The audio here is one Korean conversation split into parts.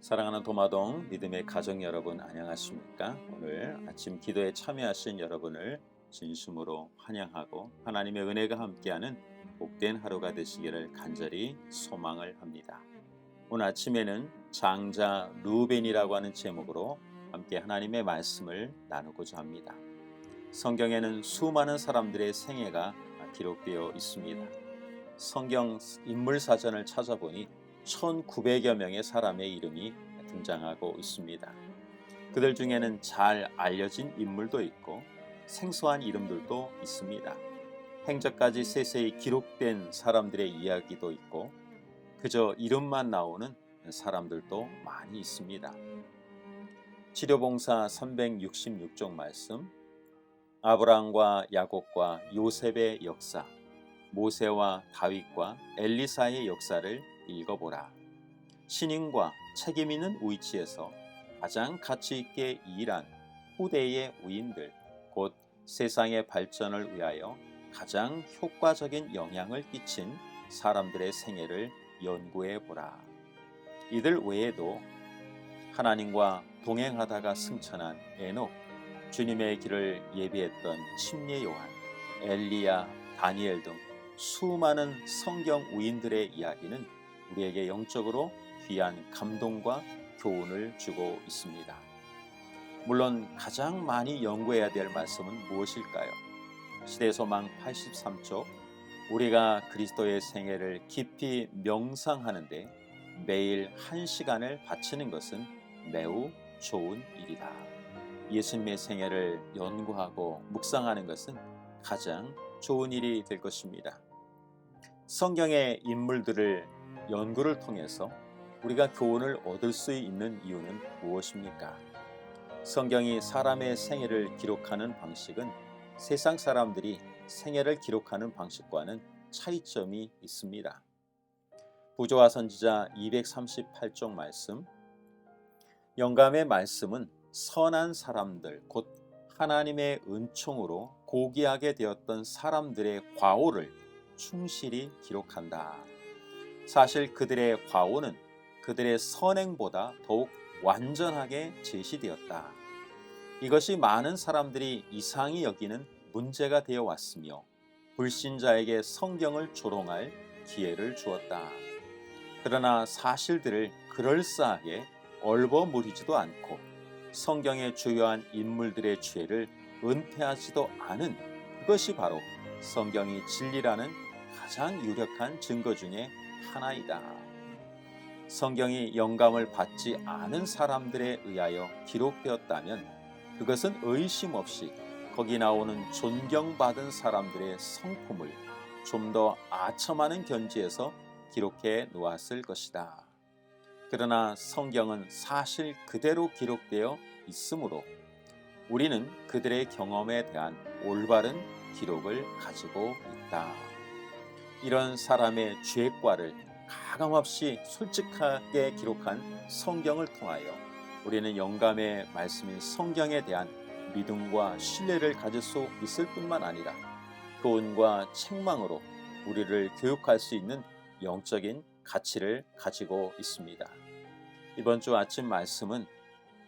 사랑하는 도마동 믿음의 가족 여러분 안녕하십니까? 오늘 아침 기도에 참여하신 여러분을 진심으로 환영하고 하나님의 은혜가 함께하는 복된 하루가 되시기를 간절히 소망을 합니다. 오늘 아침에는 장자 루벤이라고 하는 제목으로 함께 하나님의 말씀을 나누고자 합니다. 성경에는 수많은 사람들의 생애가 기록되어 있습니다. 성경 인물 사전을 찾아보니 1900여 명의 사람의 이름이 등장하고 있습니다. 그들 중에는 잘 알려진 인물도 있고 생소한 이름들도 있습니다. 행적까지 세세히 기록된 사람들의 이야기도 있고 그저 이름만 나오는 사람들도 많이 있습니다. 치료봉사 366쪽 말씀, 아브라함과 야곱과 요셉의 역사, 모세와 다윗과 엘리사의 역사를 읽어보라. 신인과 책임 있는 위치에서 가장 가치 있게 일한 후대의 위인들, 곧 세상의 발전을 위하여 가장 효과적인 영향을 끼친 사람들의 생애를 연구해보라. 이들 외에도 하나님과 동행하다가 승천한 에녹, 주님의 길을 예비했던 침례 요한, 엘리야, 다니엘 등 수많은 성경 위인들의 이야기는 우리에게 영적으로 귀한 감동과 교훈을 주고 있습니다. 물론 가장 많이 연구해야 될 말씀은 무엇일까요? 시대소망 83쪽, 우리가 그리스도의 생애를 깊이 명상하는데 매일 1시간을 바치는 것은 매우 좋은 일이다. 예수님의 생애를 연구하고 묵상하는 것은 가장 좋은 일이 될 것입니다. 성경의 인물들을 연구를 통해서 우리가 교훈을 얻을 수 있는 이유는 무엇입니까? 성경이 사람의 생애를 기록하는 방식은 세상 사람들이 생애를 기록하는 방식과는 차이점이 있습니다. 부조와 선지자 238쪽 말씀, 영감의 말씀은 선한 사람들, 곧 하나님의 은총으로 고귀하게 되었던 사람들의 과오를 충실히 기록한다. 사실 그들의 과오는 그들의 선행보다 더욱 완전하게 제시되었다. 이것이 많은 사람들이 이상히 여기는 문제가 되어 왔으며 불신자에게 성경을 조롱할 기회를 주었다. 그러나 사실들을 그럴싸하게 얼버무리지도 않고 성경의 주요한 인물들의 죄를 은폐하지도 않은 그것이 바로 성경이 진리라는 가장 유력한 증거 중에 하나이다. 성경이 영감을 받지 않은 사람들에 의하여 기록되었다면 그것은 의심 없이 거기 나오는 존경받은 사람들의 성품을 좀 더 아첨하는 견지에서 기록해 놓았을 것이다. 그러나 성경은 사실 그대로 기록되어 있으므로 우리는 그들의 경험에 대한 올바른 기록을 가지고 있다. 이런 사람의 죄과를 가감없이 솔직하게 기록한 성경을 통하여 우리는 영감의 말씀인 성경에 대한 믿음과 신뢰를 가질 수 있을 뿐만 아니라 교훈과 책망으로 우리를 교육할 수 있는 영적인 가치를 가지고 있습니다. 이번 주 아침 말씀은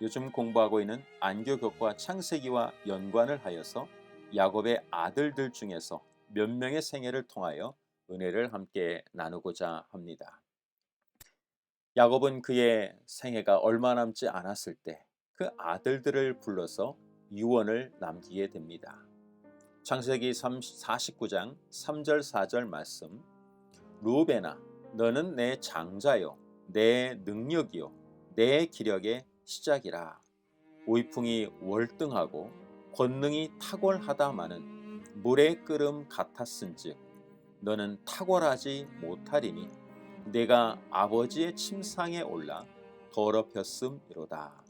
요즘 공부하고 있는 안교교과 창세기와 연관을 하여서 야곱의 아들들 중에서 몇 명의 생애를 통하여 은혜를 함께 나누고자 합니다. 야곱은 그의 생애가 얼마 남지 않았을 때 그 아들들을 불러서 유언을 남기게 됩니다. 창세기 49장 3절 4절 말씀, 루벤아 너는 내 장자요 내 능력이요 내 기력의 시작이라. 우이풍이 월등하고 권능이 탁월하다마는 물의 끓음 같았은즉 너는 탁월하지 못하리니 내가 아버지의 침상에 올라 더럽혔음이로다.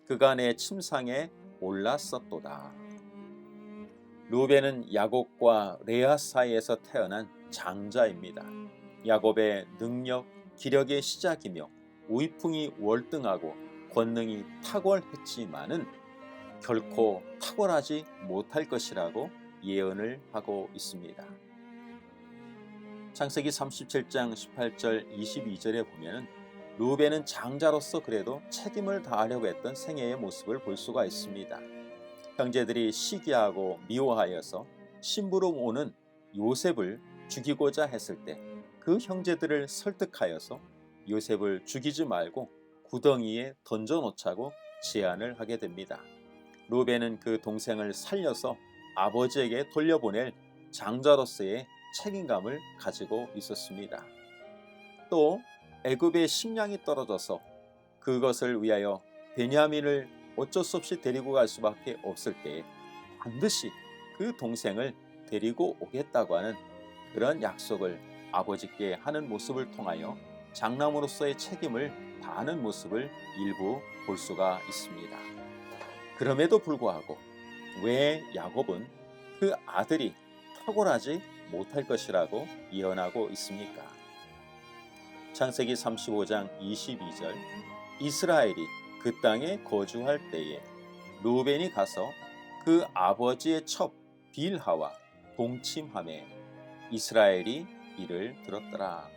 그가 내 침상에 올랐었도다. 루벤은 야곱과 레아 사이에서 태어난 장자입니다. 야곱의 능력, 기력의 시작이며 우이풍이 월등하고 권능이 탁월했지만은 결코 탁월하지 못할 것이라고 예언을 하고 있습니다. 창세기 37장 18절 22절에 보면 루벤은 장자로서 그래도 책임을 다하려고 했던 생애의 모습을 볼 수가 있습니다. 형제들이 시기하고 미워하여서 심부름 오는 요셉을 죽이고자 했을 때 그 형제들을 설득하여서 요셉을 죽이지 말고 구덩이에 던져놓자고 제안을 하게 됩니다. 루벤은 그 동생을 살려서 아버지에게 돌려보낼 장자로서의 책임감을 가지고 있었습니다. 또 애굽의 식량이 떨어져서 그것을 위하여 베냐민을 어쩔 수 없이 데리고 갈 수밖에 없을 때에 반드시 그 동생을 데리고 오겠다고 하는 그런 약속을 아버지께 하는 모습을 통하여 장남으로서의 책임을 다하는 모습을 일부 볼 수가 있습니다. 그럼에도 불구하고 왜 야곱은 그 아들이 탁월하지 못할 것이라고 예언하고 있습니까? 창세기 35장 22절 이스라엘이 그 땅에 거주할 때에 루벤이 가서 그 아버지의 첩 빌하와 동침하매 이스라엘이 이를 들었더라.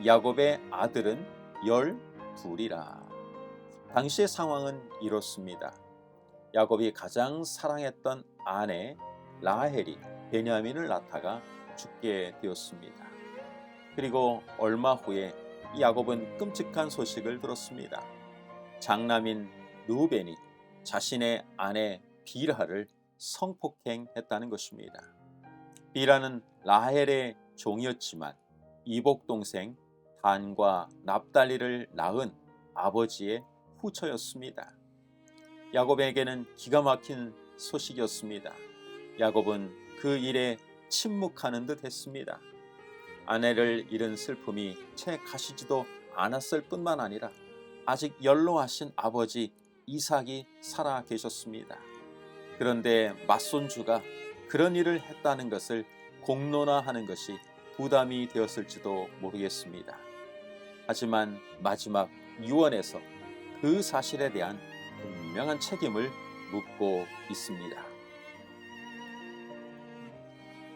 야곱의 아들은 12이라. 당시의 상황은 이렇습니다. 야곱이 가장 사랑했던 아내 라헬이 베냐민을 낳다가 죽게 되었습니다. 그리고 얼마 후에 야곱은 끔찍한 소식을 들었습니다. 장남인 루벤이 자신의 아내 빌하를 성폭행했다는 것입니다. 빌하는 라헬의 종이었지만 이복 동생 단과 납달리를 낳은 아버지의 후처였습니다. 야곱에게는 기가 막힌 소식이었습니다. 야곱은 그 일에 침묵하는 듯 했습니다. 아내를 잃은 슬픔이 채 가시지도 않았을 뿐만 아니라 아직 연로하신 아버지 이삭이 살아 계셨습니다. 그런데 맞손주가 그런 일을 했다는 것을 공론화하는 것이 부담이 되었을지도 모르겠습니다. 하지만 마지막 유언에서 그 사실에 대한 분명한 책임을 묻고 있습니다.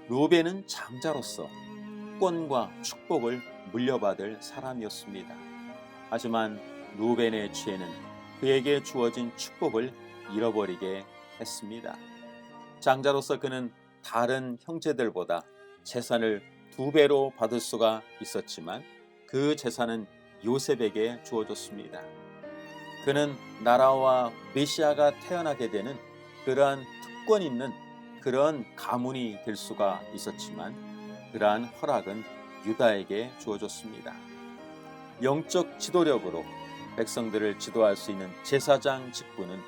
루벤은 장자로서 특권과 축복을 물려받을 사람이었습니다. 하지만 루벤의 죄는 그에게 주어진 축복을 잃어버리게 했습니다. 장자로서 그는 다른 형제들보다 재산을 2배로 받을 수가 있었지만 그 재산은 요셉에게 주어졌습니다. 그는 나라와 메시아가 태어나게 되는 그러한 특권 있는 그런 가문이 될 수가 있었지만 그러한 허락은 유다에게 주어졌습니다. 영적 지도력으로 백성들을 지도할 수 있는 제사장 직분은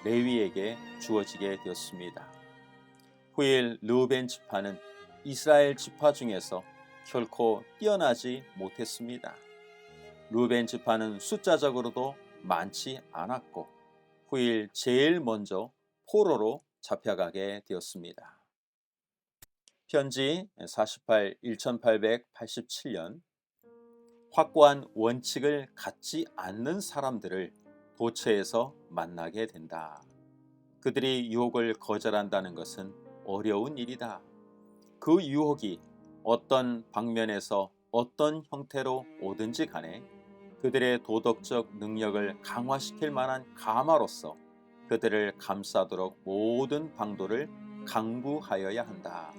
레위에게 주어지게 되었습니다. 후일 르우벤 지파는 이스라엘 지파 중에서 결코 뛰어나지 못했습니다. 르우벤 지파는 숫자적으로도 많지 않았고 후일 제일 먼저 포로로 잡혀가게 되었습니다. 편지 48 1887년 확고한 원칙을 갖지 않는 사람들을 도처에서 만나게 된다. 그들이 유혹을 거절한다는 것은 어려운 일이다. 그 유혹이 어떤 방면에서 어떤 형태로 오든지 간에 그들의 도덕적 능력을 강화시킬 만한 가마로서 그들을 감싸도록 모든 방도를 강구하여야 한다.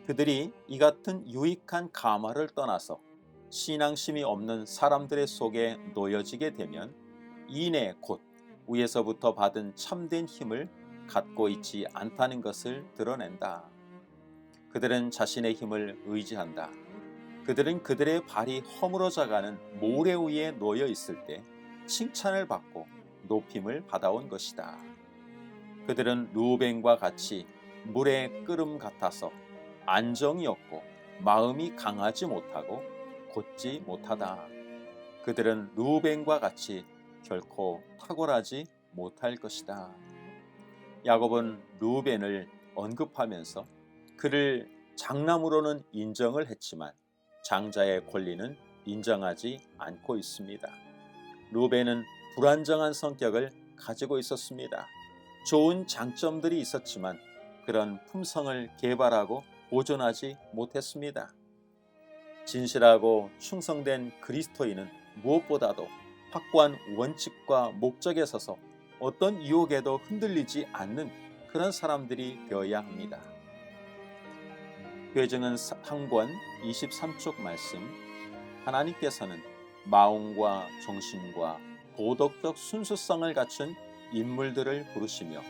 그들이 이 같은 유익한 가마를 떠나서 신앙심이 없는 사람들의 속에 놓여지게 되면 이내 곧 위에서부터 받은 참된 힘을 갖고 있지 않다는 것을 드러낸다. 그들은 자신의 힘을 의지한다. 그들은 그들의 발이 허물어져가는 모래 위에 놓여 있을 때 칭찬을 받고 높임을 받아온 것이다. 그들은 루벤과 같이 물의 끓음 같아서 안정이 없고 마음이 강하지 못하고 곧지 못하다. 그들은 루벤과 같이 결코 탁월하지 못할 것이다. 야곱은 루벤을 언급하면서 그를 장남으로는 인정을 했지만 장자의 권리는 인정하지 않고 있습니다. 루벤은 불안정한 성격을 가지고 있었습니다. 좋은 장점들이 있었지만 그런 품성을 개발하고 보존하지 못했습니다. 진실하고 충성된 그리스도인은 무엇보다도 확고한 원칙과 목적에 서서 어떤 유혹에도 흔들리지 않는 그런 사람들이 되어야 합니다. 교회증은 한 권 23쪽 말씀, 하나님께서는 마음과 정신과 도덕적 순수성을 갖춘 인물들을 부르시며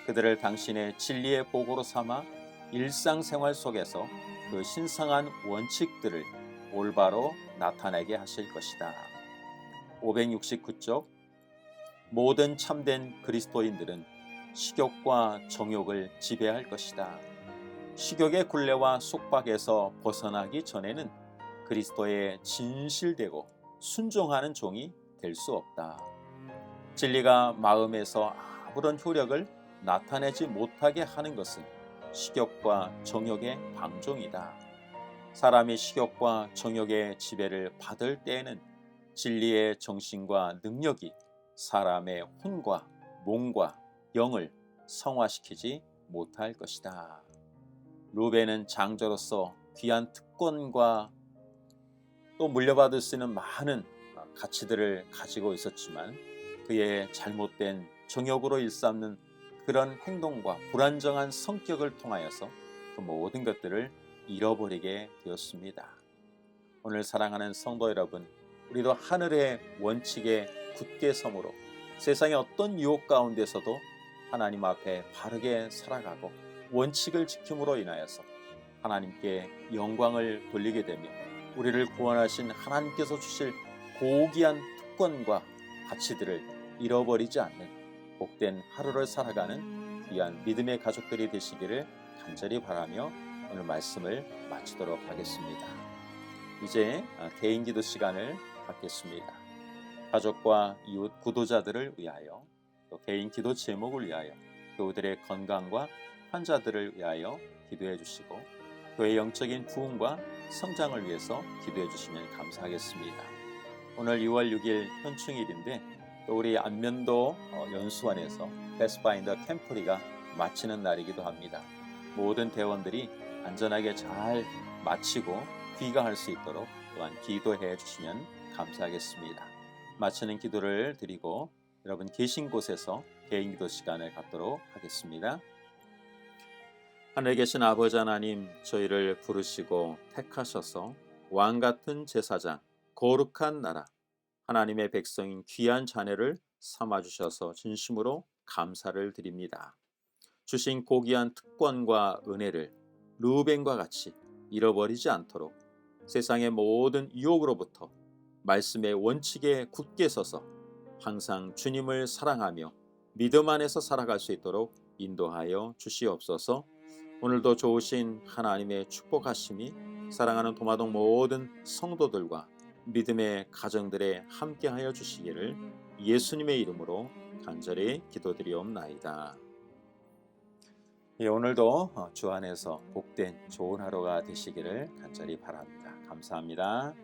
그들을 당신의 진리의 보고로 삼아 일상생활 속에서 그 신성한 원칙들을 올바로 나타내게 하실 것이다. 569쪽, 모든 참된 그리스도인들은 식욕과 정욕을 지배할 것이다. 식욕의 굴레와 속박에서 벗어나기 전에는 그리스도에 진실되고 순종하는 종이 될 수 없다. 진리가 마음에서 아무런 효력을 나타내지 못하게 하는 것은 식욕과 정욕의 방종이다. 사람이 식욕과 정욕의 지배를 받을 때에는 진리의 정신과 능력이 사람의 혼과 몸과 영을 성화시키지 못할 것이다. 루벤은 장자로서 귀한 특권과 또 물려받을 수 있는 많은 가치들을 가지고 있었지만 그의 잘못된 정욕으로 일삼는 그런 행동과 불안정한 성격을 통하여서 그 모든 것들을 잃어버리게 되었습니다. 오늘 사랑하는 성도 여러분, 우리도 하늘의 원칙에 굳게 섬으로 세상의 어떤 유혹 가운데서도 하나님 앞에 바르게 살아가고 원칙을 지킴으로 인하여서 하나님께 영광을 돌리게 되며 우리를 구원하신 하나님께서 주실 고귀한 특권과 가치들을 잃어버리지 않는 복된 하루를 살아가는 귀한 믿음의 가족들이 되시기를 간절히 바라며 오늘 말씀을 마치도록 하겠습니다. 이제 개인 기도 시간을 갖겠습니다. 가족과 이웃 구도자들을 위하여 또 개인 기도 제목을 위하여 교우들의 건강과 환자들을 위하여 기도해 주시고 교회 영적인 부흥과 성장을 위해서 기도해 주시면 감사하겠습니다. 오늘 2월 6일 현충일인데 또 우리 안면도 연수원에서 패스파인더 캠프리가 마치는 날이기도 합니다. 모든 대원들이 안전하게 잘 마치고 귀가할 수 있도록 또한 기도해 주시면 감사하겠습니다. 마치는 기도를 드리고 여러분 계신 곳에서 개인 기도 시간을 갖도록 하겠습니다. 하늘에 계신 아버지 하나님, 저희를 부르시고 택하셔서 왕같은 제사장, 거룩한 나라, 하나님의 백성인 귀한 자녀를 삼아주셔서 진심으로 감사를 드립니다. 주신 고귀한 특권과 은혜를 르우벤과 같이 잃어버리지 않도록 세상의 모든 유혹으로부터 말씀의 원칙에 굳게 서서 항상 주님을 사랑하며 믿음 안에서 살아갈 수 있도록 인도하여 주시옵소서. 오늘도 좋으신 하나님의 축복하심이 사랑하는 도마동 모든 성도들과 믿음의 가정들에 함께하여 주시기를 예수님의 이름으로 간절히 기도드리옵나이다. 오늘도 주 안에서 복된 좋은 하루가 되시기를 간절히 바랍니다. 감사합니다.